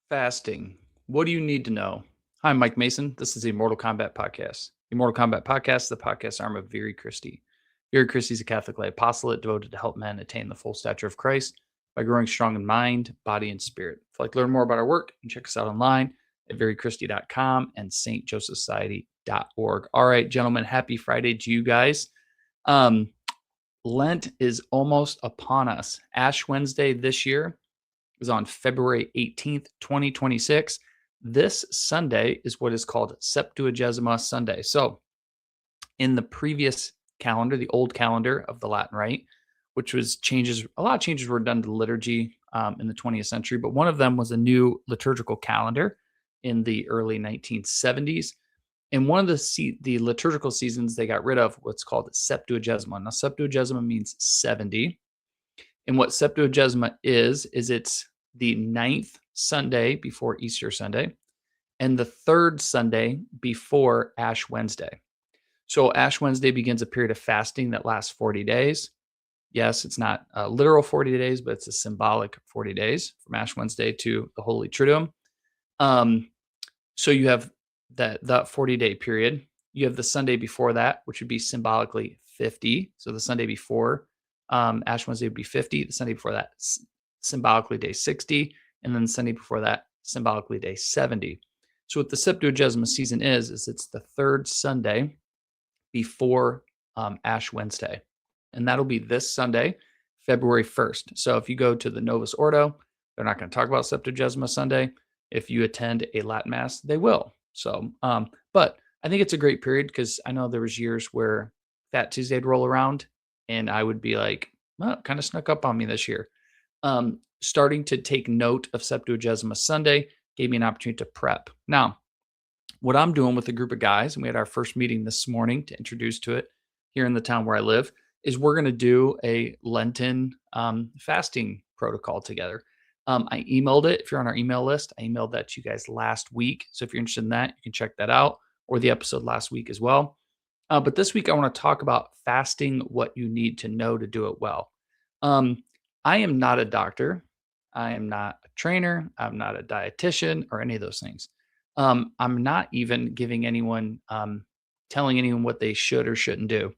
Fasting. What do you need to know? Hi, I'm Mike Mason. This is the Immortal Combat Podcast. Immortal Combat Podcast is the podcast arm of Very Christie. Very Christie is a Catholic lay apostolate devoted to help men attain the full stature of Christ by growing strong in mind, body, and spirit. If you'd like to learn more about our work, you can check us out online at verychristie.com and stjosephsociety.org. All right, gentlemen, happy Friday to you guys. Lent is almost upon us. Ash Wednesday this year is on February 18th, 2026. This Sunday is what is called Septuagesima Sunday. So, in the previous calendar, the old calendar of the Latin Rite, which was changes, a lot of changes were done to liturgy in the 20th century, but one of them was a new liturgical calendar in the early 1970s. And one of the liturgical seasons they got rid of what's called Septuagesima. Now, Septuagesima means 70. And what Septuagesima is it's the ninth Sunday before Easter Sunday and the third Sunday before Ash Wednesday. So Ash Wednesday begins a period of fasting that lasts 40 days. Yes, it's not a literal 40 days, but it's a symbolic 40 days from Ash Wednesday to the Holy Triduum. So you have that 40-day period. You have the Sunday before that, which would be symbolically 50. So the Sunday before Ash Wednesday would be 50. The Sunday before that, symbolically day 60. And then the Sunday before that, symbolically day 70. So what the Septuagesima season is it's the third Sunday before Ash Wednesday. And that'll be this Sunday, February 1st. So if you go to the Novus Ordo, they're not going to talk about Septuagesima Sunday. If you attend a Latin Mass, they will. So, but I think it's a great period because I know there was years where Fat Tuesday would roll around and I would be like, well, kind of snuck up on me this year. Starting to take note of Septuagesima Sunday gave me an opportunity to prep. Now, what I'm doing with a group of guys, and we had our first meeting this morning to introduce to it here in the town where I live, is we're going to do a Lenten fasting protocol together. I emailed it. If you're on our email list, I emailed that to you guys last week. So if you're interested in that, you can check that out, or the episode last week as well. But this week, I want to talk about fasting, what you need to know to do it well. I am not a doctor. I am not a trainer. I'm not a dietitian or any of those things. I'm not even giving anyone, telling anyone what they should or shouldn't do.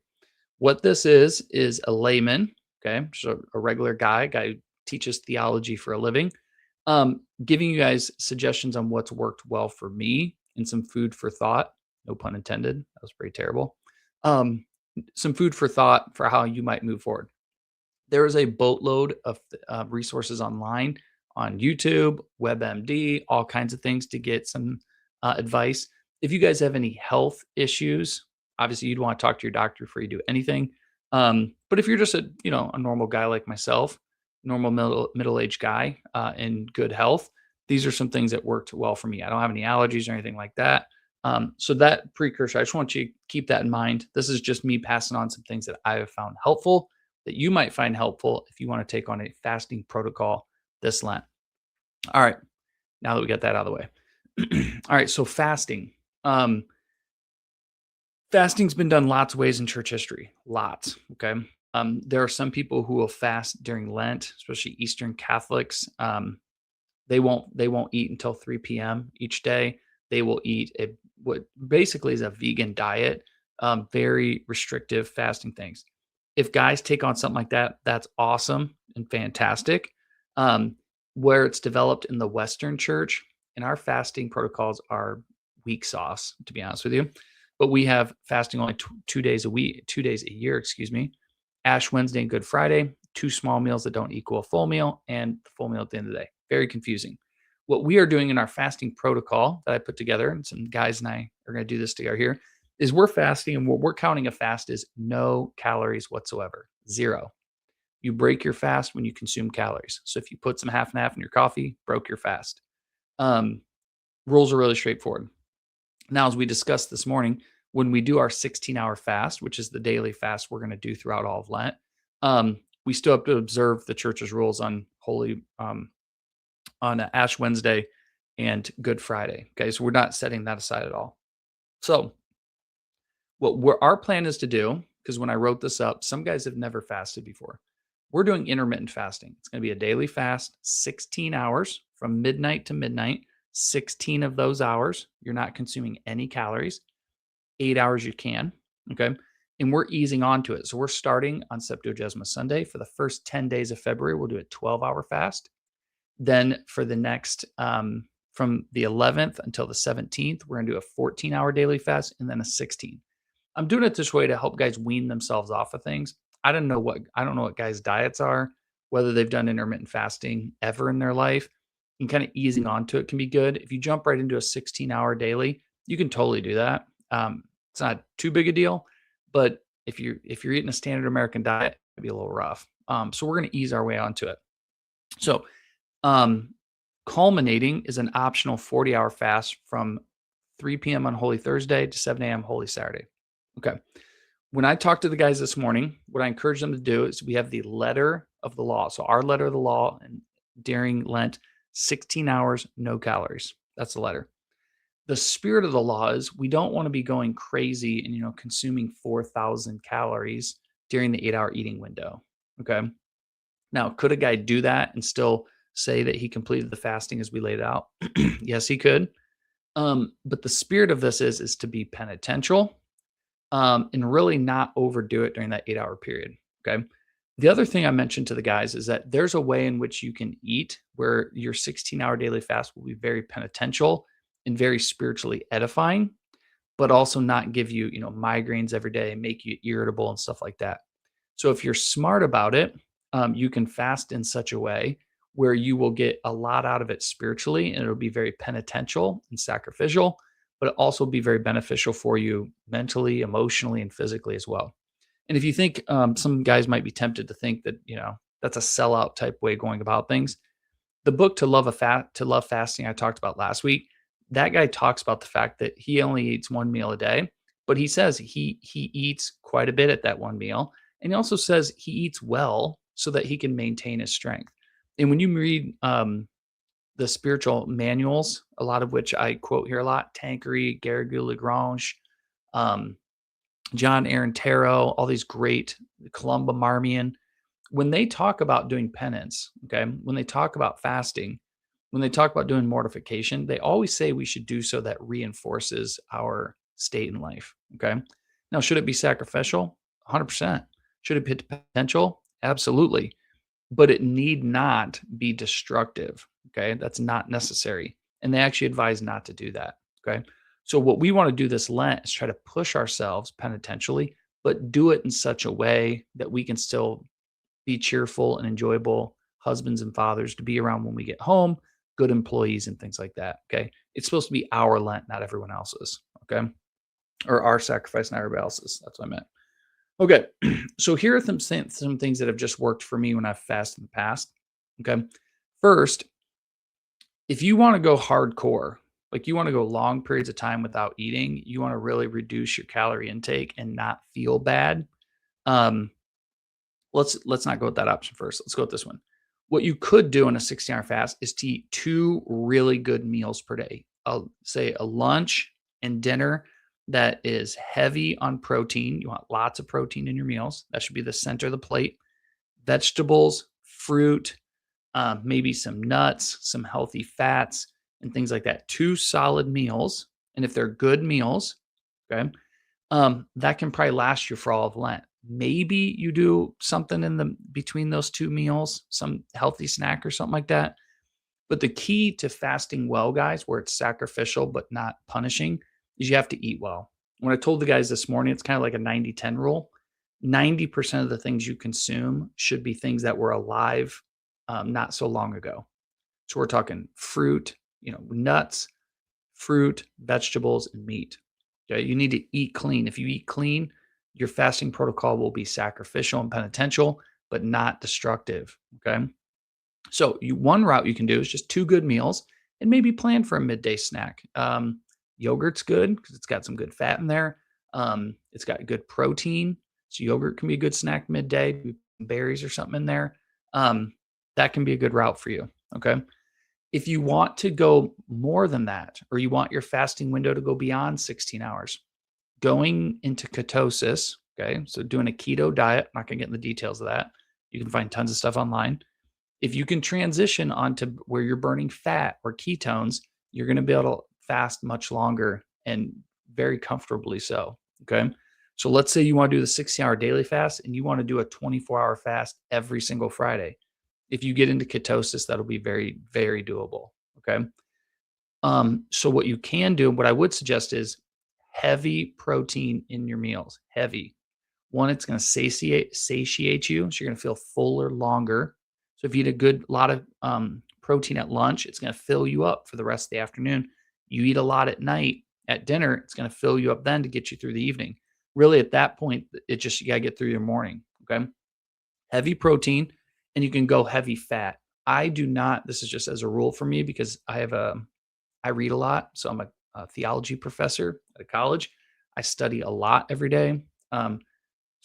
What this is a layman, okay, so a regular guy who teaches theology for a living, giving you guys suggestions on what's worked well for me and some food for thought. No pun intended. That was pretty terrible. Some food for thought for how you might move forward. There is a boatload of resources online on YouTube, WebMD, all kinds of things to get some advice. If you guys have any health issues, obviously you'd want to talk to your doctor before you do anything. But if you're just a normal guy like myself, normal middle-aged guy in good health, these are some things that worked well for me. I don't have any allergies or anything like that. So that precursor, I just want you to keep that in mind. This is just me passing on some things that I have found helpful that you might find helpful if you want to take on a fasting protocol this Lent. All right, now that we got that out of the way. All right, so fasting. Fasting's been done lots of ways in church history. Lots, okay? There are some people who will fast during Lent, especially Eastern Catholics. They won't eat until 3 p.m. each day. They will eat what basically is a vegan diet, very restrictive fasting things. If guys take on something like that, that's awesome and fantastic. Where it's developed in the Western church, and our fasting protocols are weak sauce, to be honest with you. But we have fasting only 2 days a year, excuse me. Ash Wednesday and Good Friday, 2 small meals that don't equal a full meal, and the full meal at the end of the day. Very confusing. What we are doing in our fasting protocol that I put together, and some guys and I are going to do this together here, is we're fasting, and what we're counting a fast is no calories whatsoever, 0. You break your fast when you consume calories. So if you put some half and half in your coffee, broke your fast. Rules are really straightforward. Now, as we discussed this morning, when we do our 16-hour fast, which is the daily fast we're going to do throughout all of Lent, we still have to observe the church's rules on Ash Wednesday and Good Friday. Okay, so we're not setting that aside at all. So our plan is to do, because when I wrote this up, some guys have never fasted before. we're doing intermittent fasting. It's going to be a daily fast, 16 hours from midnight to midnight. 16 of those hours, you're not consuming any calories. 8 hours you can. Okay. And we're easing onto it. So we're starting on Septuagesima Sunday. For the first 10 days of February, we'll do a 12-hour fast. Then for the next, from the 11th until the 17th, we're going to do a 14-hour daily fast and then a 16. I'm doing it this way to help guys wean themselves off of things. I don't know what guys' diets are, whether they've done intermittent fasting ever in their life. And kind of easing onto it can be good. If you jump right into a 16-hour daily, you can totally do that. It's not too big a deal, but if you're eating a standard American diet, it'd be a little rough. So we're going to ease our way onto it. So culminating is an optional 40-hour fast from 3 p.m. on Holy Thursday to 7 a.m. Holy Saturday. Okay. When I talked to the guys this morning, what I encourage them to do is we have the letter of the law. So our letter of the law, and during Lent, 16 hours, no calories. That's the letter. The spirit of the law is we don't want to be going crazy and, consuming 4,000 calories during the 8-hour eating window. Okay. Now, could a guy do that and still say that he completed the fasting as we laid out? Yes, he could. But the spirit of this is to be penitential, and really not overdo it during that 8-hour period. Okay. The other thing I mentioned to the guys is that there's a way in which you can eat where your 16-hour daily fast will be very penitential and very spiritually edifying, but also not give you, migraines every day, make you irritable and stuff like that. So if you're smart about it, you can fast in such a way where you will get a lot out of it spiritually, and it'll be very penitential and sacrificial, but it also be very beneficial for you mentally, emotionally, and physically as well. And if you think some guys might be tempted to think that that's a sellout type way of going about things, the book to love fasting I talked about last week, that guy talks about the fact that he only eats one meal a day, but he says he eats quite a bit at that one meal, and he also says he eats well so that he can maintain his strength. And when you read the spiritual manuals, a lot of which I quote here a lot, Tanqueray, Garrigou Lagrange, John Aaron Tarot, all these great, Columba Marmion, when they talk about doing penance, okay, when they talk about fasting, when they talk about doing mortification, they always say we should do so that reinforces our state in life, okay? Now, should it be sacrificial? 100%. Should it be potential? Absolutely. But it need not be destructive, okay? That's not necessary. And they actually advise not to do that, okay? So what we want to do this Lent is try to push ourselves penitentially, but do it in such a way that we can still be cheerful and enjoyable husbands and fathers to be around when we get home, good employees and things like that, okay? It's supposed to be our Lent, not everyone else's, okay? Or our sacrifice, not everybody else's. That's what I meant. Okay, so here are some things that have just worked for me when I've fasted in the past, okay? First, if you want to go hardcore, like you want to go long periods of time without eating, you want to really reduce your calorie intake and not feel bad, let's not go with that option first. Let's go with this one. What you could do in a 16-hour fast is to eat 2 really good meals per day. I'll say a lunch and dinner that is heavy on protein. You want lots of protein in your meals. That should be the center of the plate. Vegetables, fruit, maybe some nuts, some healthy fats, and things like that. 2 solid meals. And if they're good meals, okay, that can probably last you for all of Lent. Maybe you do something in the between those 2 meals, some healthy snack or something like that. But the key to fasting well, guys, where it's sacrificial but not punishing, is you have to eat well. When I told the guys this morning, it's kind of like a 90-10 rule. 90% of the things you consume should be things that were alive not so long ago. So we're talking fruit, nuts, fruit, vegetables, and meat. Okay, you need to eat clean. If you eat clean, your fasting protocol will be sacrificial and penitential, but not destructive. Okay. So one route you can do is just 2 good meals and maybe plan for a midday snack. Yogurt's good because it's got some good fat in there. It's got good protein. So yogurt can be a good snack midday, berries or something in there. That can be a good route for you. Okay. If you want to go more than that, or you want your fasting window to go beyond 16 hours, going into ketosis, okay, so doing a keto diet, I'm not going to get in the details of that. You can find tons of stuff online. If you can transition onto where you're burning fat or ketones, you're going to be able to fast much longer and very comfortably so. Okay. So let's say you want to do the 60-hour daily fast and you want to do a 24-hour fast every single Friday. If you get into ketosis, that'll be very, very doable. Okay. So what you can do, what I would suggest is heavy protein in your meals. Heavy. One, it's going to satiate you, so you're going to feel fuller longer. So if you eat a good lot of protein at lunch, it's going to fill you up for the rest of the afternoon. You eat a lot at night at dinner, it's going to fill you up then to get you through the evening. Really, at that point, it just you got to get through your morning. Okay, heavy protein, and you can go heavy fat. I do not. This is just as a rule for me because I read a lot, so I'm a theology professor at a college. I study a lot every day. Um,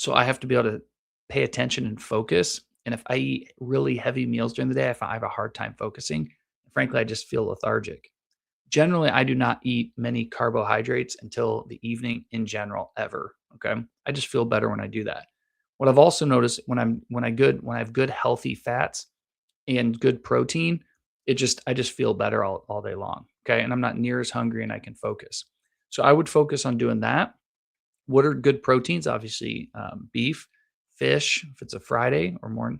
so I have to be able to pay attention and focus. And if I eat really heavy meals during the day, I have a hard time focusing. Frankly, I just feel lethargic. Generally, I do not eat many carbohydrates until the evening in general, ever. Okay. I just feel better when I do that. What I've also noticed when I have good healthy fats and good protein, I just feel better all day long. Okay. And I'm not near as hungry and I can focus. So I would focus on doing that. What are good proteins? Obviously, beef, fish, if it's a Friday or more.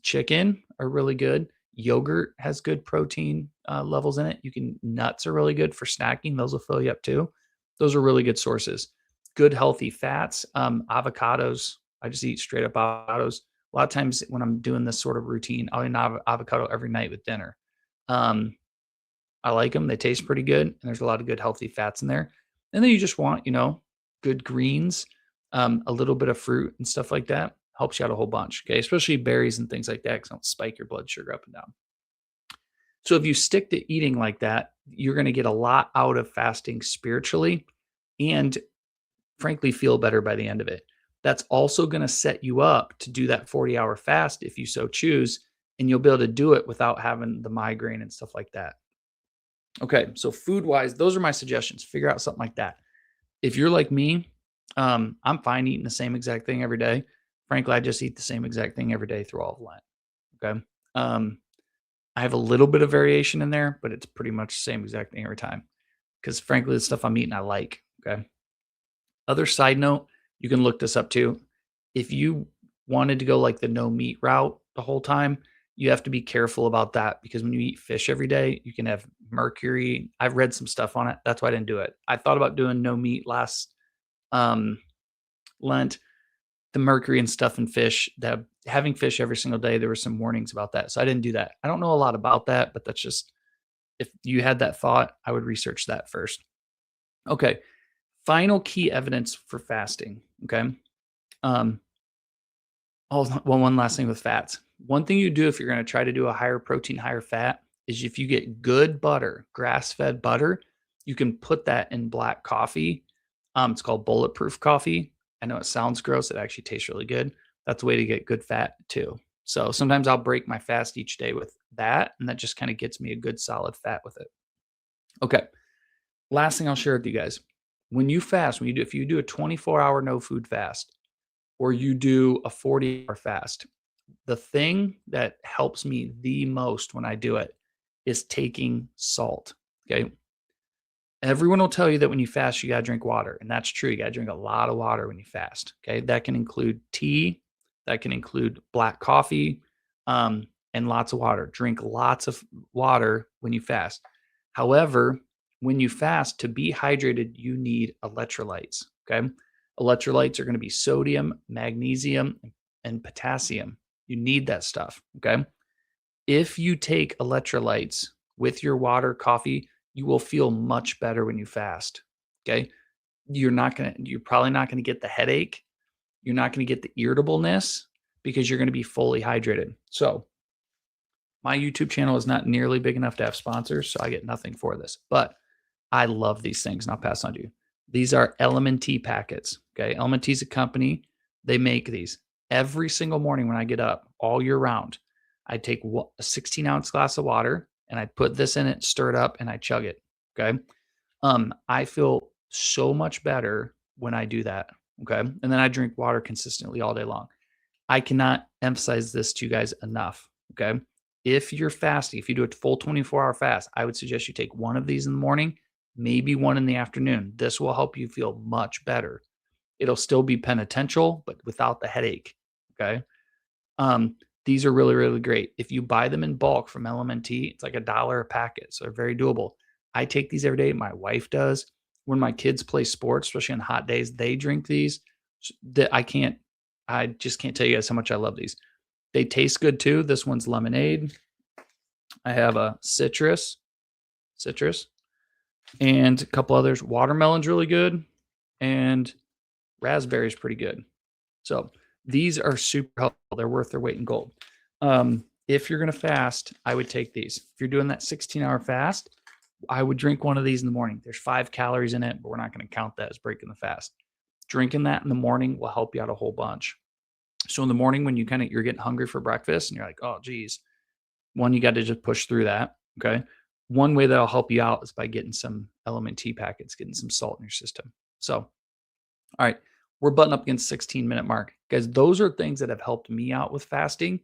Chicken are really good. Yogurt has good protein levels in it. Nuts are really good for snacking. Those will fill you up too. Those are really good sources. Good healthy fats. Avocados. I just eat straight up avocados. A lot of times when I'm doing this sort of routine, I'll eat an avocado every night with dinner. Um, I like them. They taste pretty good, and there's a lot of good healthy fats in there. And then you just want, good greens, a little bit of fruit and stuff like that helps you out a whole bunch. Okay, especially berries and things like that because don't spike your blood sugar up and down. So if you stick to eating like that, you're going to get a lot out of fasting spiritually, and frankly, feel better by the end of it. That's also going to set you up to do that 40-hour fast if you so choose, and you'll be able to do it without having the migraine and stuff like that. Okay, so food wise, those are my suggestions. Figure out something like that. If you're like me, I'm fine eating the same exact thing every day. Frankly, I just eat the same exact thing every day through all of Lent. Okay. Um, I have a little bit of variation in there, but it's pretty much the same exact thing every time. Because frankly, the stuff I'm eating, I like. Okay. Other side note, you can look this up too. If you wanted to go like the no meat route the whole time, you have to be careful about that because when you eat fish every day, you can have mercury. I've read some stuff on it. That's why I didn't do it. I thought about doing no meat last um, Lent. The mercury and stuff in fish, that having fish every single day, there were some warnings about that. So I didn't do that. I don't know a lot about that, but that's just if you had that thought, I would research that first. Okay. Final key evidence for fasting. Okay. Um, one last thing with fats. One thing you do if you're going to try to do a higher protein, higher fat is if you get good butter, grass fed butter, you can put that in black coffee. It's called bulletproof coffee. I know it sounds gross. It actually tastes really good. That's a way to get good fat too. So sometimes I'll break my fast each day with that, and that just kind of gets me a good solid fat with it. Okay. Last thing I'll share with you guys. When you fast, if you do a 24-hour no food fast, or you do a 40-hour fast, the thing that helps me the most when I do it is taking salt. Okay. Everyone will tell you that when you fast, you got to drink water. And that's true. You got to drink a lot of water when you fast. Okay. That can include tea, that can include black coffee, and lots of water. Drink lots of water when you fast. However, when you fast, to be hydrated, you need electrolytes. Okay. Electrolytes are going to be sodium, magnesium, and potassium. You need that stuff. Okay. If you take electrolytes with your water, coffee, you will feel much better when you fast. Okay. You're probably not going to get the headache. You're not going to get the irritableness because you're going to be fully hydrated. So, my YouTube channel is not nearly big enough to have sponsors, so I get nothing for this. But I love these things, and I'll pass on to you. These are LMNT packets. Okay. LMNT is a company. They make these every single morning when I get up all year round. I take a 16-ounce glass of water and I put this in it, stir it up, and I chug it. Okay. I feel so much better when I do that. Okay. And then I drink water consistently all day long. I cannot emphasize this to you guys enough. Okay. If you're fasting, if you do a full 24-hour fast, I would suggest you take one of these in the morning, maybe one in the afternoon. This will help you feel much better. It'll still be penitential, but without the headache. Okay. Um, these are really, really great. If you buy them in bulk from LMNT, it's like $1 a packet. So they're very doable. I take these every day. My wife does. When my kids play sports, especially on hot days, they drink these. That I just can't tell you guys how much I love these. They taste good too. This one's lemonade. I have a citrus, and a couple others. Watermelon's really good, and raspberry's pretty good. So these are super helpful. They're worth their weight in gold. If you're going to fast, I would take these. If you're doing that 16-hour fast, I would drink one of these in the morning. There's 5 calories in it, but we're not going to count that as breaking the fast. Drinking that in the morning will help you out a whole bunch. So in the morning when you're getting hungry for breakfast and you're like, oh geez, one, you got to just push through that. Okay. One way that'll help you out is by getting some LMNT packets, getting some salt in your system. So, all right, we're butting up against 16-minute mark. Guys, those are things that have helped me out with fasting.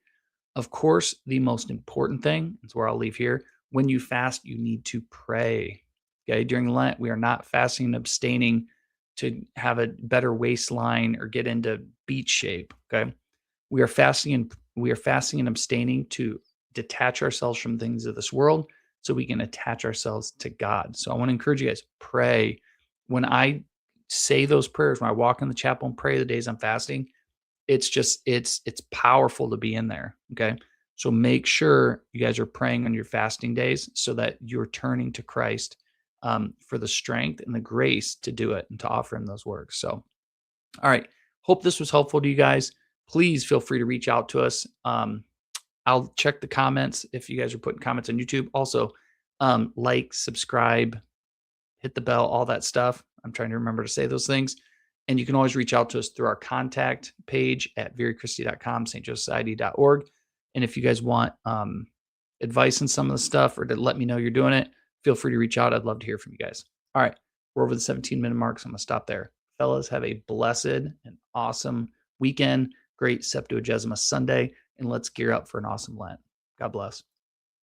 Of course, the most important thing is where I'll leave here. When you fast, you need to pray. Okay. During Lent, we are not fasting and abstaining to have a better waistline or get into beach shape. Okay. We are fasting and abstaining to detach ourselves from things of this world so we can attach ourselves to God. So I want to encourage you guys, pray. When I say those prayers, when I walk in the chapel and pray the days I'm fasting, it's powerful to be in there. Okay. So make sure you guys are praying on your fasting days so that you're turning to Christ for the strength and the grace to do it and to offer him those works. So, all right. Hope this was helpful to you guys. Please feel free to reach out to us. I'll check the comments if you guys are putting comments on YouTube. Also, like, subscribe, hit the bell, all that stuff. I'm trying to remember to say those things. And you can always reach out to us through our contact page at verychristi.com, stjoesociety.org. And if you guys want advice on some of the stuff or to let me know you're doing it, feel free to reach out. I'd love to hear from you guys. All right. We're over the 17-minute mark, so I'm going to stop there. Fellas, have a blessed and awesome weekend. Great Septuagesima Sunday. And let's gear up for an awesome Lent. God bless.